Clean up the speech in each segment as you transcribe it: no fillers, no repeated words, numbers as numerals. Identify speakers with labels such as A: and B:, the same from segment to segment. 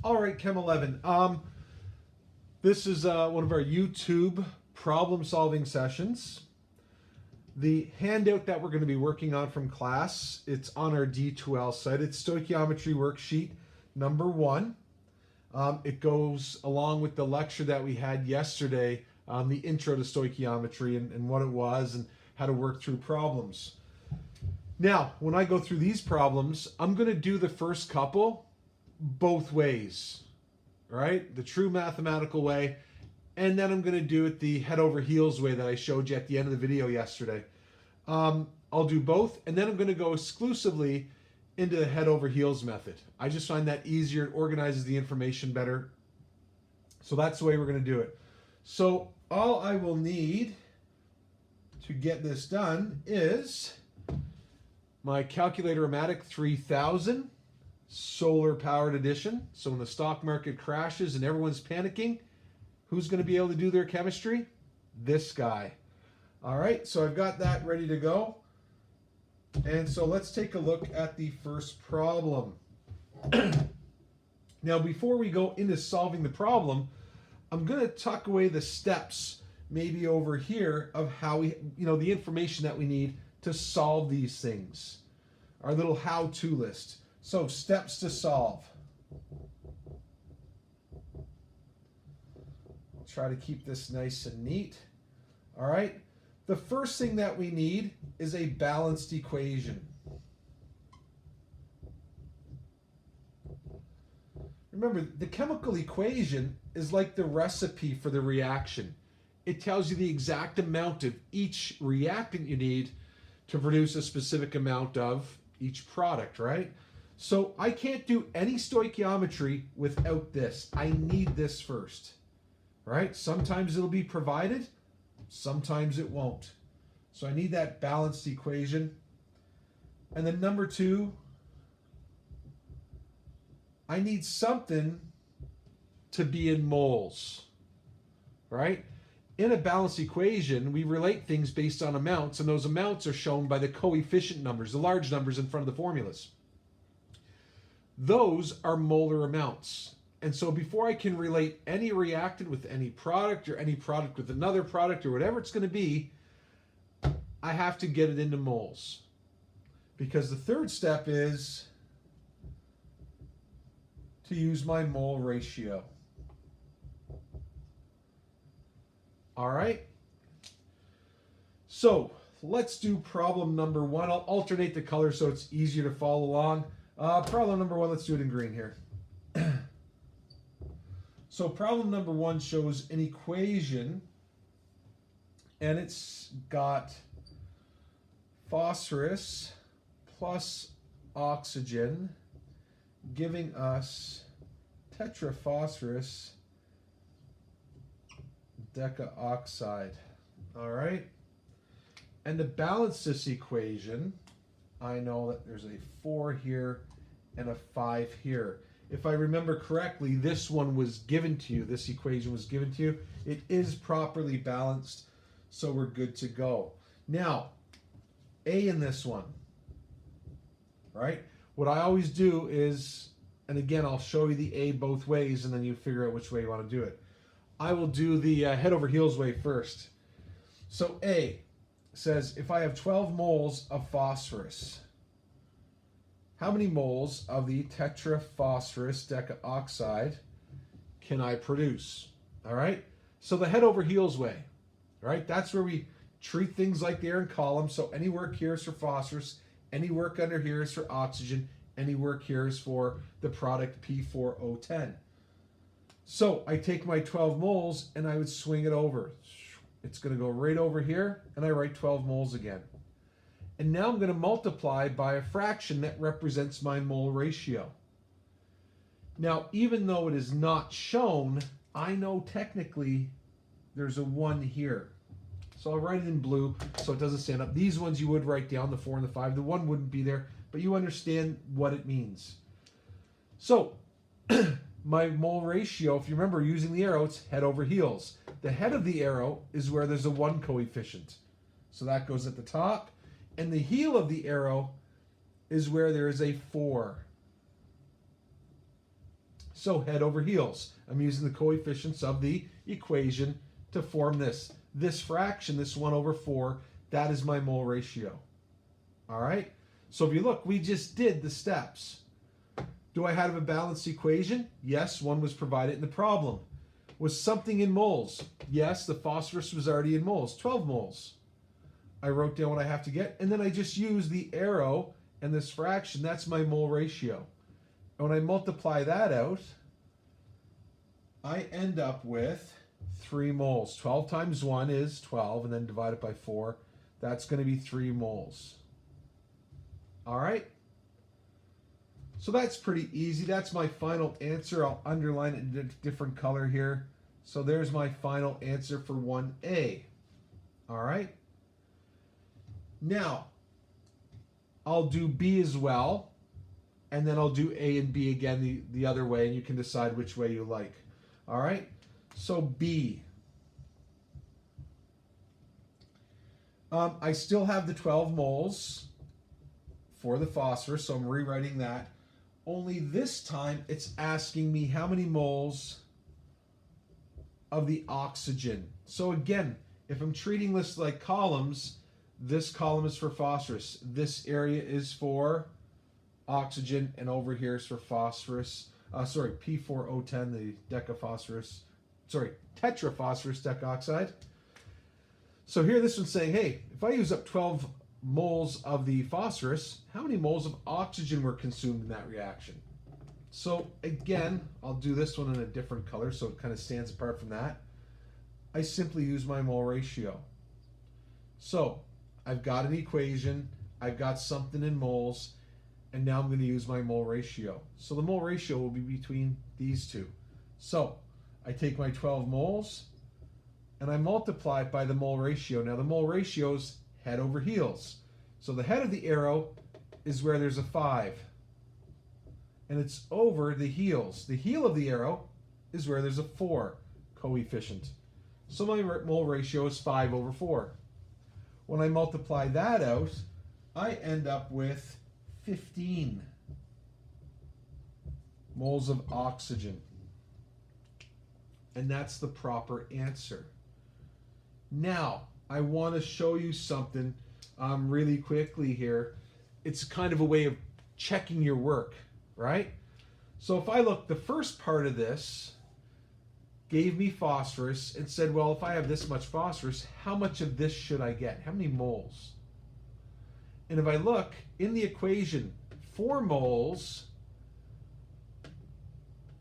A: All right, Chem 11. This is one of our YouTube problem-solving sessions. The handout that we're going to be working on from class, it's on our D2L site. It's Stoichiometry Work Sheet number 1. It goes along with the lecture that we had yesterday, the intro to stoichiometry and what it was and how to work through problems. Now, when I go through these problems, I'm going to do the first couple both ways, right? The true mathematical way, and then I'm going to do it the head over heels way that I showed you at the end of the video yesterday. I'll do both, and then I'm going to go exclusively into the head over heels method. I just find that easier. It organizes the information better. So that's the way we're going to do it. So all I will need to get this done is my Calculator-O-Matic 3000 solar powered edition. So when the stock market crashes and everyone's panicking, who's going to be able to do their chemistry? This guy. All right, so I've got that ready to go. And so let's take a look at the first problem. Now, before we go into solving the problem, I'm going to tuck away the steps maybe over here of how we, the information that we need to solve these things. Our little how-to list. So, steps to solve. I'll try to keep this nice and neat. All right. The first thing that we need is a balanced equation. Remember, the chemical equation is like the recipe for the reaction. It tells you the exact amount of each reactant you need to produce a specific amount of each product, right? So I can't do any stoichiometry without this. I need this first, right? Sometimes it'll be provided, sometimes it won't. So I need that balanced equation. And then number 2, I need something to be in moles, right? In a balanced equation, we relate things based on amounts, and those amounts are shown by the coefficient numbers, the large numbers in front of the formulas. Those are molar amounts. And so before I can relate any reactant with any product or any product with another product or whatever it's going to be, I have to get it into moles. Because the third step is to use my mole ratio. All right. So let's do problem number 1. I'll alternate the color so it's easier to follow along. Problem number 1, let's do it in green here. So problem number 1 shows an equation, and it's got phosphorus plus oxygen giving us tetraphosphorus decaoxide. All right. And to balance this equation, I know that there's a 4 here and a 5 here. If I remember correctly, this one was given to you. This equation was given to you. It is properly balanced, so we're good to go. Now, A in this one, right? What I always do is, and again, I'll show you the A both ways, and then you figure out which way you want to do it. I will do the head over heels way first. So A says, if I have 12 moles of phosphorus, how many moles of the tetraphosphorus decaoxide can I produce? All right. So the head over heels way, right? That's where we treat things like they're in columns. So any work here is for phosphorus, any work under here is for oxygen, any work here is for the product P4O10. So I take my 12 moles and I would swing it over. It's going to go right over here, and I write 12 moles again. And now I'm going to multiply by a fraction that represents my mole ratio. Now, even though it is not shown, I know technically there's a 1 here. So I'll write it in blue so it doesn't stand up. These ones you would write down, the 4 and the 5. The 1 wouldn't be there, but you understand what it means. So my mole ratio, if you remember using the arrow, it's head over heels. The head of the arrow is where there's a 1 coefficient. So that goes at the top. And the heel of the arrow is where there is a 4. So head over heels. I'm using the coefficients of the equation to form this. This fraction, this 1 over 4, that is my mole ratio. All right? So if you look, we just did the steps. Do I have a balanced equation? Yes, one was provided in the problem. Was something in moles? Yes, the phosphorus was already in moles, 12 moles. I wrote down what I have to get, and then I just use the arrow and this fraction. That's my mole ratio. And when I multiply that out, I end up with 3 moles. 12 times 1 is 12, and then divide it by 4. That's going to be 3 moles. All right? So that's pretty easy. That's my final answer. I'll underline it in a different color here. So there's my final answer for 1A. All right? Now, I'll do B as well, and then I'll do A and B again the other way, and you can decide which way you like. All right? So B. I still have the 12 moles for the phosphorus, so I'm rewriting that. Only this time it's asking me how many moles of the oxygen. So again, if I'm treating this like columns, this column is for phosphorus. This area is for oxygen, and over here is for phosphorus. P4O10, the tetraphosphorus decoxide. So here this one's saying, hey, if I use up 12 moles of the phosphorus, how many moles of oxygen were consumed in that reaction? So again, I'll do this one in a different color so it kind of stands apart from that. I simply use my mole ratio. So I've got an equation, I've got something in moles, and now I'm going to use my mole ratio. So the mole ratio will be between these two. So I take my 12 moles and I multiply it by the mole ratio. Now the mole ratio is head over heels. So the head of the arrow is where there's a 5. And it's over the heels. The heel of the arrow is where there's a 4 coefficient. So my mole ratio is 5 over 4. When I multiply that out, I end up with 15 moles of oxygen. And that's the proper answer. Now, I want to show you something really quickly here. It's kind of a way of checking your work, right? So if I look, the first part of this gave me phosphorus and said, well, if I have this much phosphorus, how much of this should I get? How many moles? And if I look in the equation, 4 moles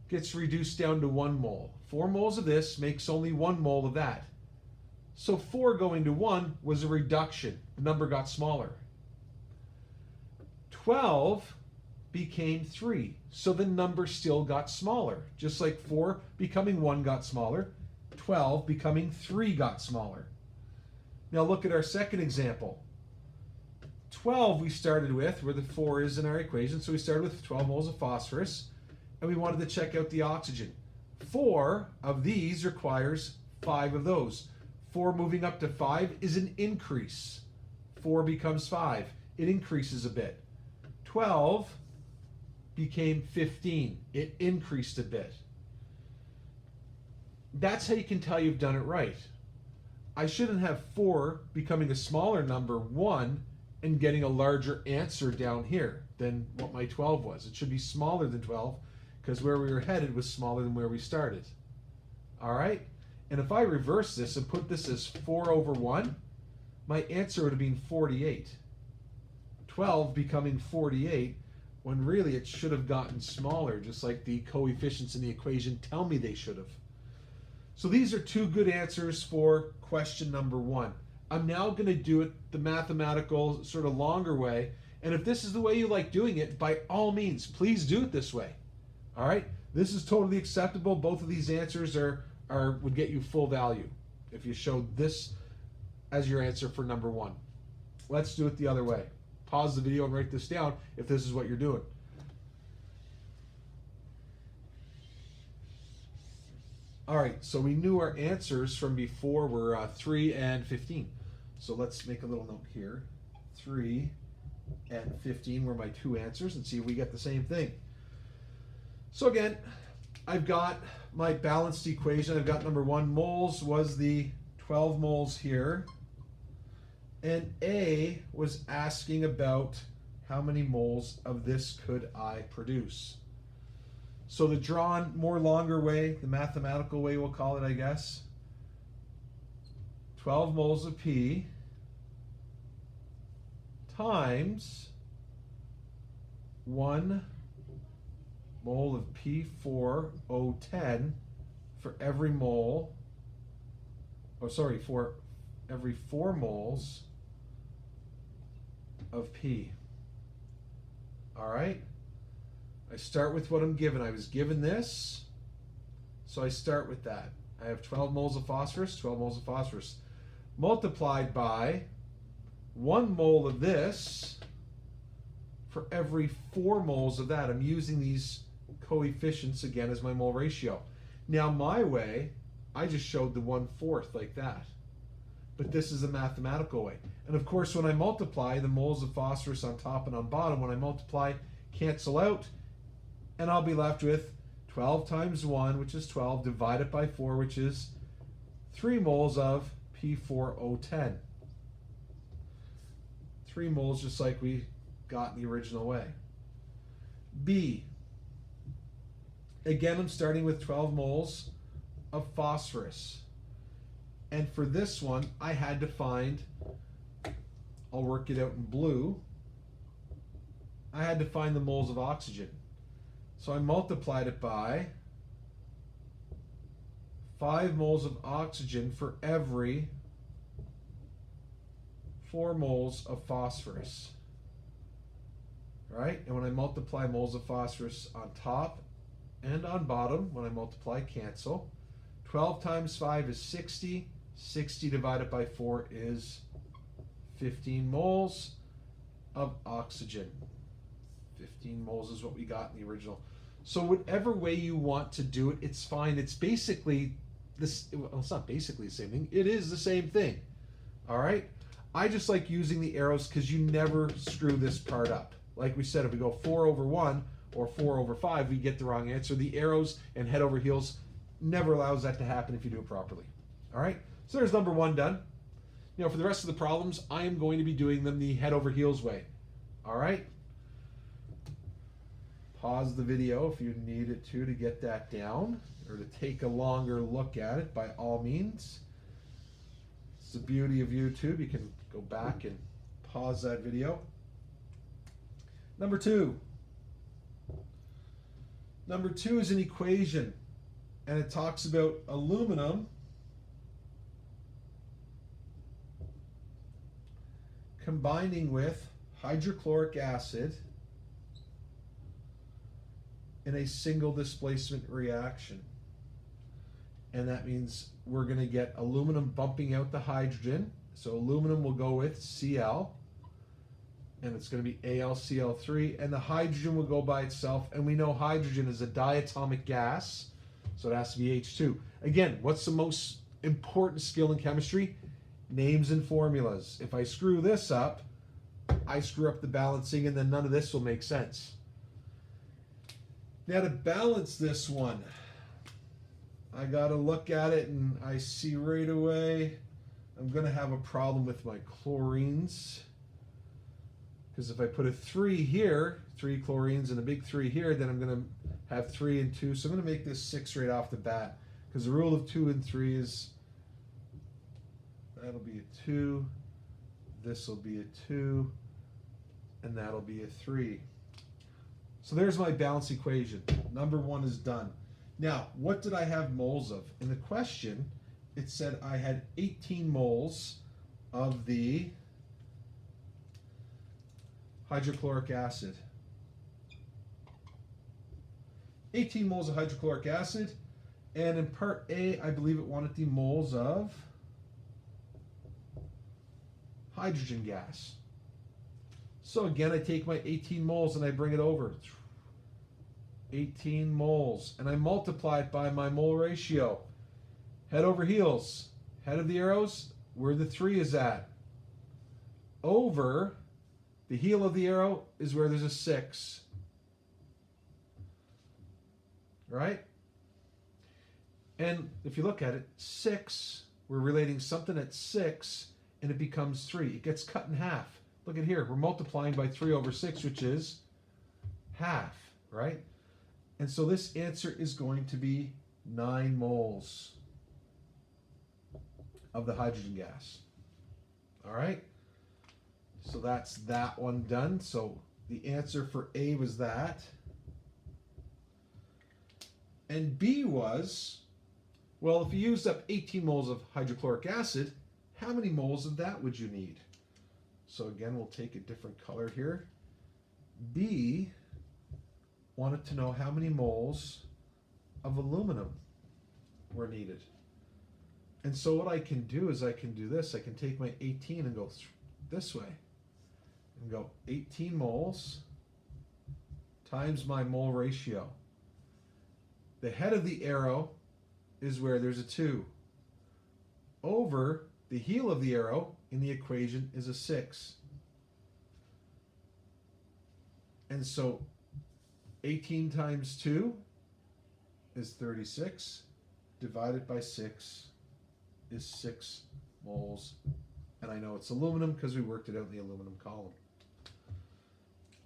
A: gets reduced down to 1 mole. 4 moles of this makes only 1 mole of that. So 4 going to 1 was a reduction. The number got smaller. 12 became 3. So the number still got smaller. Just like 4 becoming 1 got smaller, 12 becoming 3 got smaller. Now look at our second example. 12 we started with, where the 4 is in our equation. So we started with 12 moles of phosphorus, and we wanted to check out the oxygen. 4 of these requires 5 of those. 4 moving up to 5 is an increase. 4 becomes 5. It increases a bit. 12 became 15. It increased a bit. That's how you can tell you've done it right. I shouldn't have 4 becoming a smaller number, 1, and getting a larger answer down here than what my 12 was. It should be smaller than 12 because where we were headed was smaller than where we started. All right? And if I reverse this and put this as 4 over 1, my answer would have been 48. 12 becoming 48, when really it should have gotten smaller, just like the coefficients in the equation tell me they should have. So these are 2 good answers for question number 1. I'm now going to do it the mathematical, sort of longer way. And if this is the way you like doing it, by all means, please do it this way. All right? This is totally acceptable. Both of these answers would get you full value if you showed this as your answer for number 1. Let's do it the other way. Pause the video and write this down if this is what you're doing. All right, so we knew our answers from before were 3 and 15. So let's make a little note here. 3 and 15 were my 2 answers, and see if we get the same thing. So again, I've got my balanced equation. I've got number 1, moles was the 12 moles here. And A was asking about how many moles of this could I produce. So the drawn, more longer way, the mathematical way we'll call it, I guess, 12 moles of P times 1 mole of P4O10 for every mole, for every 4 moles of P. All right? I start with what I'm given. I was given this, so I start with that. I have 12 moles of phosphorus, 12 moles of phosphorus, multiplied by 1 mole of this for every 4 moles of that. I'm using these coefficients again as my mole ratio. Now my way, I just showed the 1/4 like that. But this is a mathematical way. And of course, when I multiply, the moles of phosphorus on top and on bottom, when I multiply, cancel out, and I'll be left with 12 times 1, which is 12, divided by 4, which is 3 moles of P4O10. 3 moles, just like we got in the original way. B. Again, I'm starting with 12 moles of phosphorus. And for this one, I had to find, I'll work it out in blue, I had to find the moles of oxygen. So I multiplied it by 5 moles of oxygen for every 4 moles of phosphorus. Right? And when I multiply moles of phosphorus on top and on bottom, when I multiply, cancel. 12 times 5 is 60. 60 divided by 4 is 15 moles of oxygen. 15 moles is what we got in the original. So whatever way you want to do it, it's fine. It's basically this, well, it's not basically the same thing. It is the same thing. All right? I just like using the arrows because you never screw this part up. Like we said, if we go 4/1 or 4/5, we get the wrong answer. The arrows and head over heels never allows that to happen if you do it properly. All right? So there's number 1 done. You know, for the rest of the problems, I am going to be doing them the head over heels way. All right? Pause the video if you needed to get that down or to take a longer look at it, by all means. It's the beauty of YouTube. You can go back and pause that video. Number 2. Number 2 is an equation, and it talks about aluminum combining with hydrochloric acid in a single displacement reaction. And that means we're going to get aluminum bumping out the hydrogen. So aluminum will go with Cl, and it's going to be AlCl3, and the hydrogen will go by itself, and we know hydrogen is a diatomic gas, so it has to be H2. Again, what's the most important skill in chemistry? Names and formulas. If I screw this up, I screw up the balancing, and then none of this will make sense. Now to balance this one, I got to look at it, and I see right away I'm going to have a problem with my chlorines. Because if I put a 3 here, 3 chlorines and a big 3 here, then I'm going to have 3 and 2. So I'm going to make this 6 right off the bat. Because the rule of 2 and 3 is, that'll be a 2, this will be a 2, and that'll be a 3. So there's my balance equation. Number 1 is done. Now, what did I have moles of? In the question, it said I had 18 moles of the hydrochloric acid. 18 moles of hydrochloric acid. And in part A, I believe it wanted the moles of hydrogen gas. So again, I take my 18 moles and I bring it over. 18 moles. And I multiply it by my mole ratio. Head over heels. Head of the arrows, where the 3 is at. Over the heel of the arrow is where there's a 6. Right? And if you look at it, 6, we're relating something at 6, and it becomes 3. It gets cut in half. Look at here, we're multiplying by 3 over 6, which is half, right? And so this answer is going to be 9 moles of the hydrogen gas. All right? So that's that one done. So the answer for A was that. And B was, well, if you used up 18 moles of hydrochloric acid, how many moles of that would you need? So again, we'll take a different color here. B wanted to know how many moles of aluminum were needed. And so what I can do is I can do this. I can take my 18 and go this way. And go 18 moles times my mole ratio. The head of the arrow is where there's a 2. Over the heel of the arrow in the equation is a 6. And so 18 times 2 is 36. Divided by 6 is 6 moles. And I know it's aluminum because we worked it out in the aluminum column.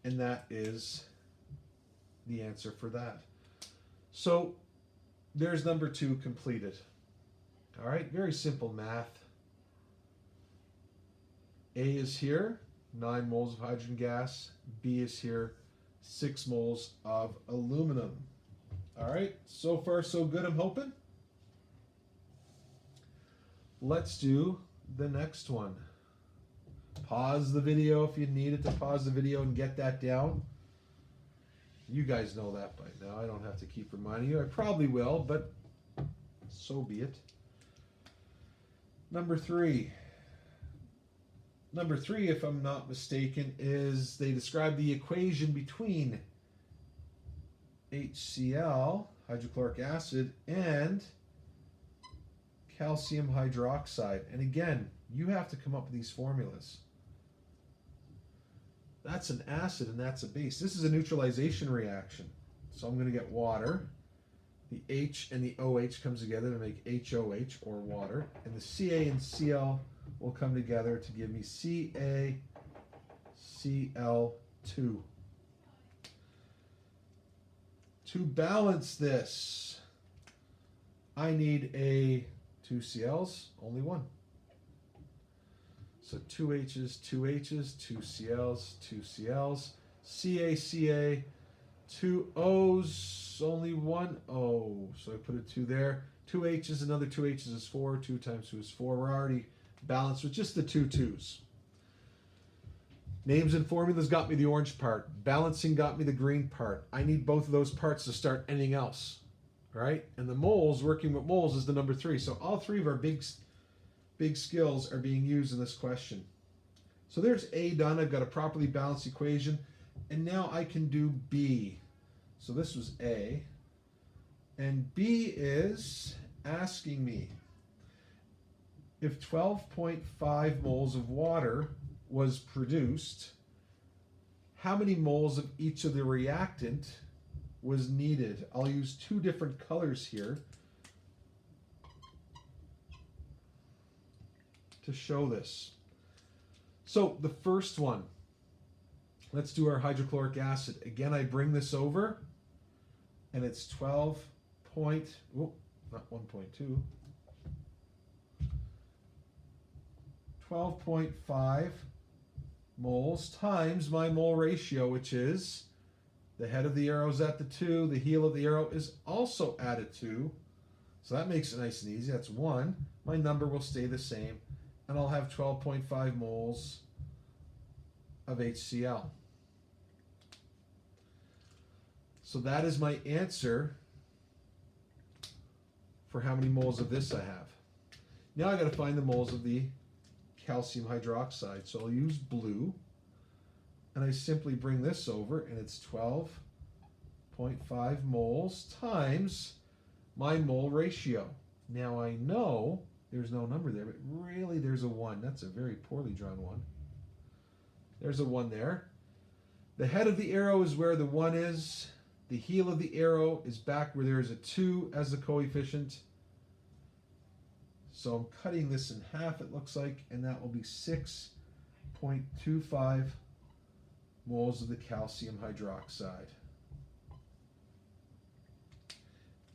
A: And that is the answer for that. So there's number 2 completed. All right, very simple math. A is here, 9 moles of hydrogen gas. B is here, 6 moles of aluminum. All right, so far so good, I'm hoping. Let's do the next one. Pause the video if you needed to pause the video and get that down. You guys know that by now. I don't have to keep reminding you. I probably will, but so be it. Number 3. Number 3, if I'm not mistaken, is they describe the equation between HCl, hydrochloric acid, and calcium hydroxide. And again, you have to come up with these formulas. That's an acid and that's a base. This is a neutralization reaction. So I'm going to get water. The H and the OH comes together to make HOH, or water. And the Ca and Cl will come together to give me CaCl2. To balance this, I need a 2 Cl's, only 1. So 2 H's, 2 H's, 2 Cl's, 2 Cl's, CaCa, 2 O's, only 1 O. So I put a 2 there. 2 H's, another 2 H's is 4. 2 times 2 is 4. We're already balanced with just the 2 2's. Names and formulas got me the orange part. Balancing got me the green part. I need both of those parts to start anything else. All right? And the moles, working with moles, is the number 3. So all 3 of our big skills are being used in this question. So there's A done. I've got a properly balanced equation. And now I can do B. So this was A. And B is asking me if 12.5 moles of water was produced, how many moles of each of the reactant was needed? I'll use 2 different colors here to show this. So the first one, let's do our hydrochloric acid. Again, I bring this over, and it's 12 point, oh, not 1.2, 12.5 moles times my mole ratio, which is the head of the arrow is at the 2, the heel of the arrow is also at a 2. So that makes it nice and easy. That's 1. My number will stay the same, and I'll have 12.5 moles of HCl. So that is my answer for how many moles of this I have. Now I got to find the moles of the calcium hydroxide. So I'll use blue, and I simply bring this over, and it's 12.5 moles times my mole ratio. Now I know there's no number there, but really there's a 1. That's a very poorly drawn 1. There's a 1 there. The head of the arrow is where the 1 is. The heel of the arrow is back where there is a 2 as the coefficient. So I'm cutting this in half, it looks like, and that will be 6.25 moles of the calcium hydroxide.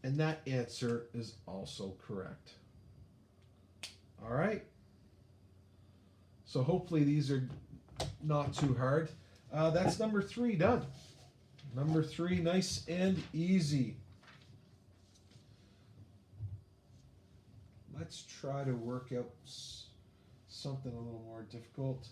A: And that answer is also correct. All right. So hopefully these are not too hard. That's number 3 done. Number 3, nice and easy. Let's try to work out something a little more difficult.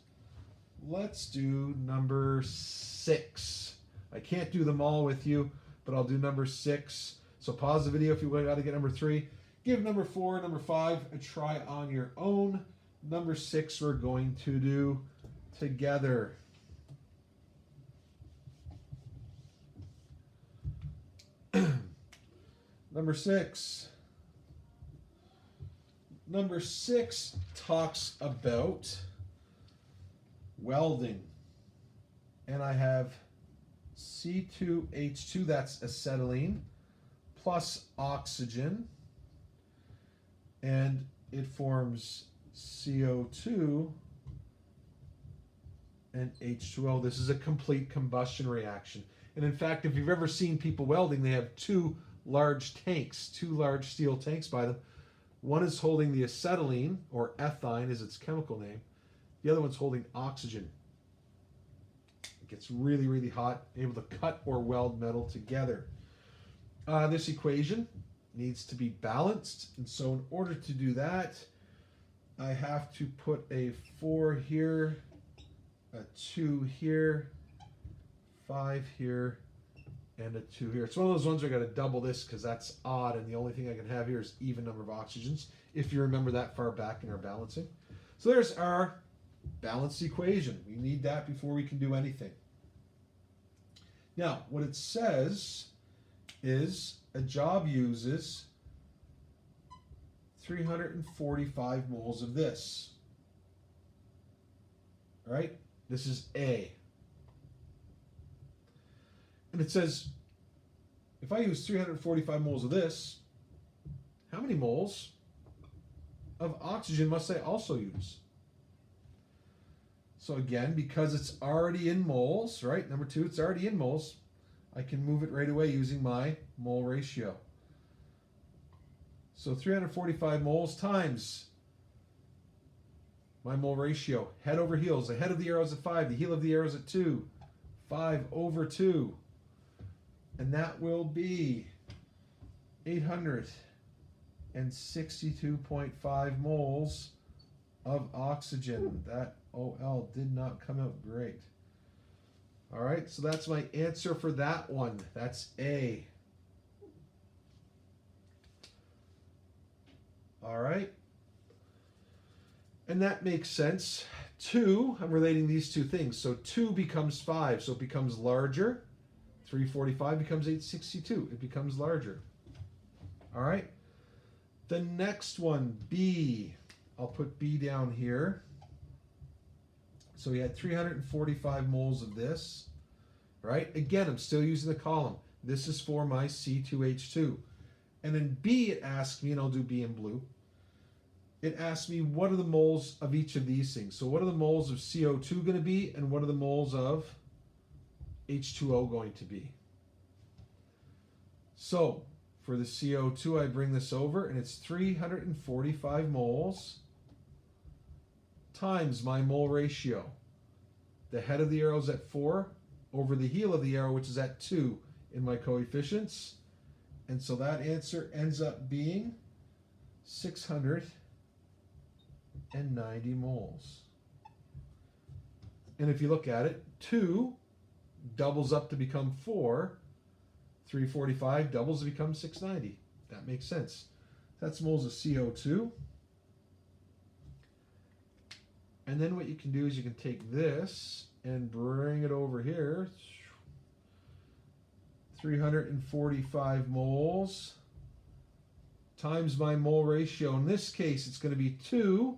A: Let's do number 6. I can't do them all with you, but I'll do number 6. So pause the video if you got to get number 3. Give number 4, number 5 a try on your own. Number 6 we're going to do together. Number 6. Number 6 talks about welding. And I have C2H2, that's acetylene, plus oxygen. And it forms CO2 and H2O. This is a complete combustion reaction. And in fact, if you've ever seen people welding, they have 2 large tanks, 2 large steel tanks by them. One is holding the acetylene, or ethine is its chemical name. The other one's holding oxygen. It gets really, really hot, able to cut or weld metal together. This equation needs to be balanced, and so in order to do that, I have to put a 4 here, a 2 here, 5 here, and a 2 here. It's one of those ones where I got to double this because that's odd, and the only thing I can have here is even number of oxygens, if you remember that far back in our balancing. So there's our balanced equation. We need that before we can do anything. Now, what it says is a job uses 345 moles of this. All right? This is A. And it says, if I use 345 moles of this, how many moles of oxygen must I also use? So again, because it's already in moles, right? Number 2, it's already in moles. I can move it right away using my mole ratio. So 345 moles times my mole ratio. Head over heels. The head of the arrow is at 5. The heel of the arrow is at 2. 5 over 2. And that will be 862.5 moles of oxygen. That OL did not come out great. All right, so that's my answer for that one. That's A. All right. And that makes sense. 2, I'm relating these two things. So 2 becomes 5, so it becomes larger. 345 becomes 862. It becomes larger. All right. The next one, B. I'll put B down here. So we had 345 moles of this, right? Again, I'm still using the column. This is for my C2H2. And in B, it asks me, and I'll do B in blue, it asks me what are the moles of each of these things. So what are the moles of CO2 going to be, and what are the moles of H2O going to be? So for the CO2, I bring this over, and it's 345 moles times my mole ratio. The head of the arrow is at 4 over the heel of the arrow, which is at 2 in my coefficients. And so that answer ends up being 690 moles. And if you look at it, 2 doubles up to become 4. 345 doubles to become 690. That makes sense. That's moles of CO2. And then what you can do is you can take this and bring it over here. 345 moles times my mole ratio. In this case, it's going to be 2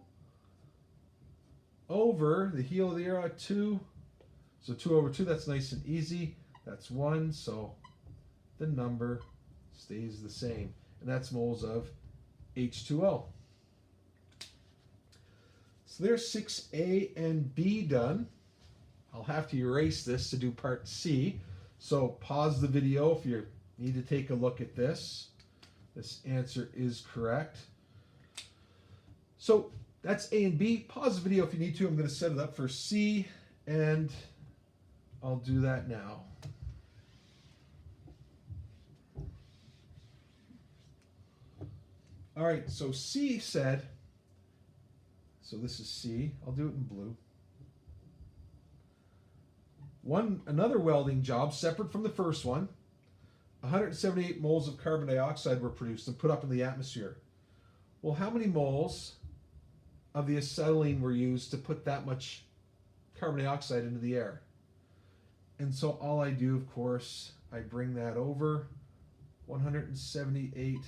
A: over the heel of the arrow at 2. So 2 over 2, that's nice and easy. That's 1, so the number stays the same. And that's moles of H2O. So there's 6A and B done. I'll have to erase this to do part C. So pause the video if you need to take a look at this. This answer is correct. So that's A and B. Pause the video if you need to. I'm going to set it up for C, and I'll do that now. All right, so C said, so this is C. I'll do it in blue. Another welding job, separate from the first one, 178 moles of carbon dioxide were produced and put up in the atmosphere. Well, how many moles of the acetylene were used to put that much carbon dioxide into the air? And so all I do, of course, I bring that over, 178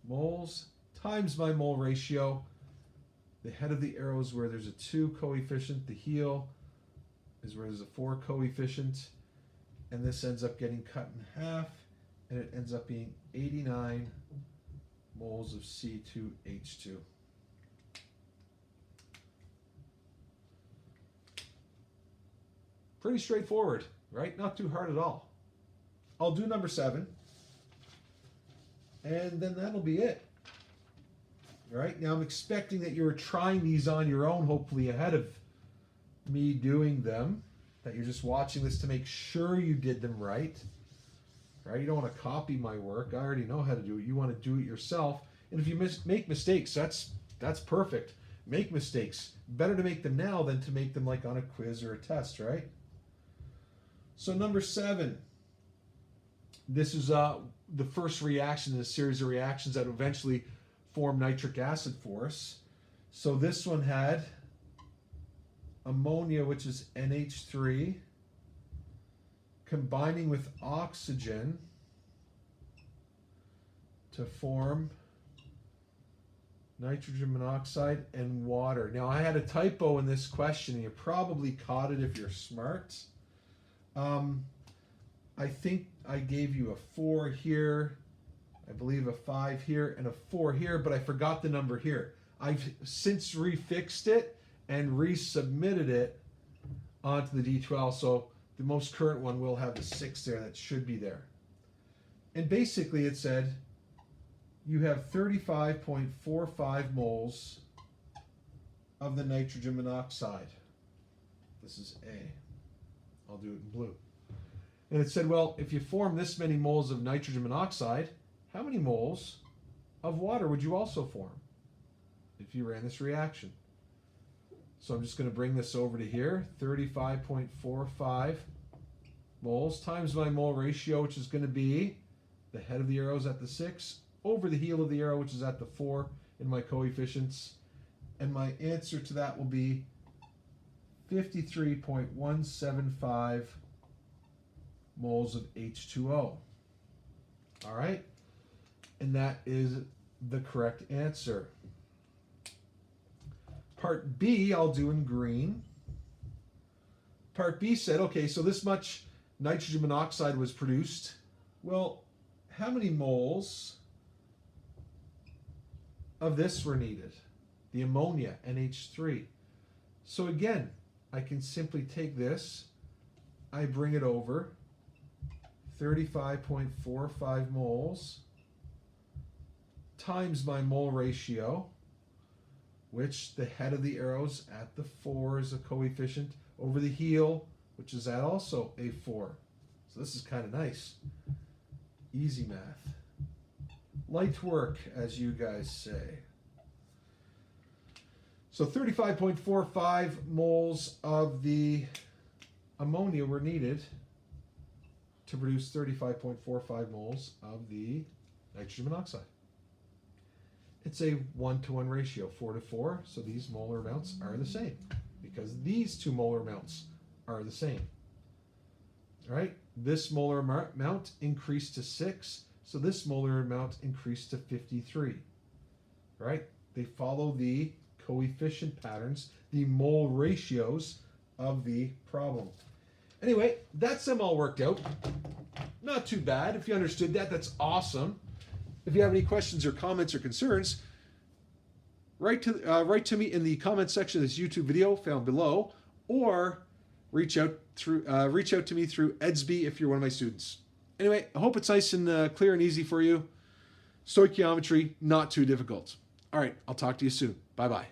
A: moles times my mole ratio. The head of the arrow is where there's a 2 coefficient. The heel is where there's a 4 coefficient. And this ends up getting cut in half, and it ends up being 89 moles of C2H2. Pretty straightforward, right? Not too hard at all. I'll do number 7, and then that'll be it. All right, now I'm expecting that you're trying these on your own, hopefully ahead of me doing them, that you're just watching this to make sure you did them right. Right? You don't want to copy my work. I already know how to do it. You want to do it yourself. And if you make mistakes, that's perfect. Make mistakes. Better to make them now than to make them like on a quiz or a test, right? So number 7. This is the first reaction in a series of reactions that eventually form nitric acid for us. So this one had ammonia, which is NH3, combining with oxygen to form nitrogen monoxide and water. Now, I had a typo in this question, and you probably caught it if you're smart. I think I gave you a 4 here, I believe a 5 here, and a 4 here, but I forgot the number here. I've since refixed it and resubmitted it onto the D12, so the most current one will have the 6 there. That should be there. And basically it said you have 35.45 moles of the nitrogen monoxide. This is A. I'll do it in blue. And it said, well, if you form this many moles of nitrogen monoxide, how many moles of water would you also form if you ran this reaction? So I'm just going to bring this over to here, 35.45 moles times my mole ratio, which is going to be the head of the arrow is at the 6, over the heel of the arrow, which is at the 4 in my coefficients. And my answer to that will be 53.175 moles of H2O. All right? And that is the correct answer. Part B, I'll do in green. Part B said, okay, so this much nitrogen monoxide was produced. Well, how many moles of this were needed? The ammonia, NH3. So again, I can simply take this, I bring it over, 35.45 moles times my mole ratio, which the head of the arrow's at the 4 is a coefficient, over the heel, which is at also a 4. So this is kind of nice. Easy math. Light work, as you guys say. So 35.45 moles of the ammonia were needed to produce 35.45 moles of the nitrogen monoxide. It's a 1-to-1 ratio, 4-to-4, so these molar amounts are the same because these two molar amounts are the same. All right, this molar amount increased to 6, so this molar amount increased to 53. All right, they follow the coefficient patterns, the mole ratios of the problem. Anyway, that's them all worked out. Not too bad. If you understood that, that's awesome. If you have any questions or comments or concerns, write to me in the comment section of this YouTube video found below, or reach out to me through Edsby if you're one of my students. Anyway, I hope it's nice and clear and easy for you. Stoichiometry, not too difficult. All right, I'll talk to you soon. Bye-bye.